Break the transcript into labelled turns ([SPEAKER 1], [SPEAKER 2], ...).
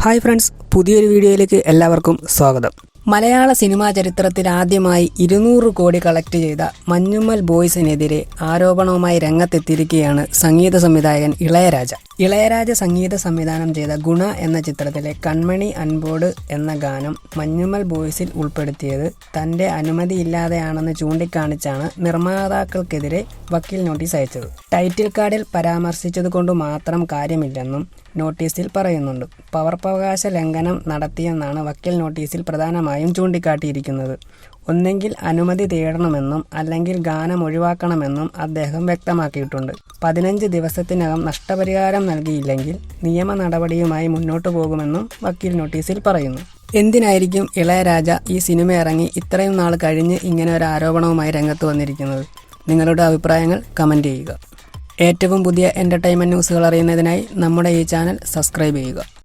[SPEAKER 1] Hi friends, പുതിയൊരു വീഡിയോയിലേക്ക് എല്ലാവർക്കും സ്വാഗതം. മലയാള സിനിമാ ചരിത്രത്തിൽ ആദ്യമായി 200 കോടി കളക്ട് ചെയ്ത മഞ്ഞുമ്മൽ ബോയ്സിനെതിരെ ആരോപണവുമായി രംഗത്തെത്തിയിരിക്കുകയാണ് സംഗീത സംവിധായകൻ ഇളയരാജ. ഇളയരാജ സംഗീത സംവിധാനം ചെയ്ത ഗുണ എന്ന ചിത്രത്തിലെ കൺമണി അൻപോട് എന്ന ഗാനം മഞ്ഞുമ്മൽ ബോയ്സിൽ ഉൾപ്പെടുത്തിയത് തൻ്റെ അനുമതിയില്ലാതെയാണെന്ന് ചൂണ്ടിക്കാണിച്ചാണ് നിർമ്മാതാക്കൾക്കെതിരെ വക്കീൽ നോട്ടീസ് അയച്ചത്. ടൈറ്റിൽ കാർഡിൽ പരാമർശിച്ചതുകൊണ്ട് മാത്രം കാര്യമില്ലെന്നും നോട്ടീസിൽ പറയുന്നുണ്ട്. പകർപ്പവകാശ ലംഘനം നടത്തിയെന്നാണ് വക്കീൽ നോട്ടീസിൽ പ്രധാനമായും ചൂണ്ടിക്കാട്ടിയിരിക്കുന്നത്. ഒന്നെങ്കിൽ അനുമതി തേടണമെന്നും അല്ലെങ്കിൽ ഗാനം ഒഴിവാക്കണമെന്നും അദ്ദേഹം വ്യക്തമാക്കിയിട്ടുണ്ട്. 15 ദിവസത്തിനകം നഷ്ടപരിഹാരം നൽകിയില്ലെങ്കിൽ നിയമ നടപടിയുമായി മുന്നോട്ടു പോകുമെന്നും വക്കീൽ നോട്ടീസിൽ പറയുന്നു. എന്തിനായിരിക്കും ഇളയരാജ ഈ സിനിമ ഇറങ്ങി ഇത്രയും നാൾ കഴിഞ്ഞ് ഇങ്ങനെ ഒരു ആരോപണവുമായി രംഗത്ത് വന്നിരിക്കുന്നത്? നിങ്ങളുടെ അഭിപ്രായങ്ങൾ കമൻറ്റ് ചെയ്യുക. ഏറ്റവും പുതിയ എൻ്റർടൈൻമെൻറ്റ് ന്യൂസുകൾ അറിയുന്നതിനായി നമ്മുടെ ഈ ചാനൽ സബ്സ്ക്രൈബ് ചെയ്യുക.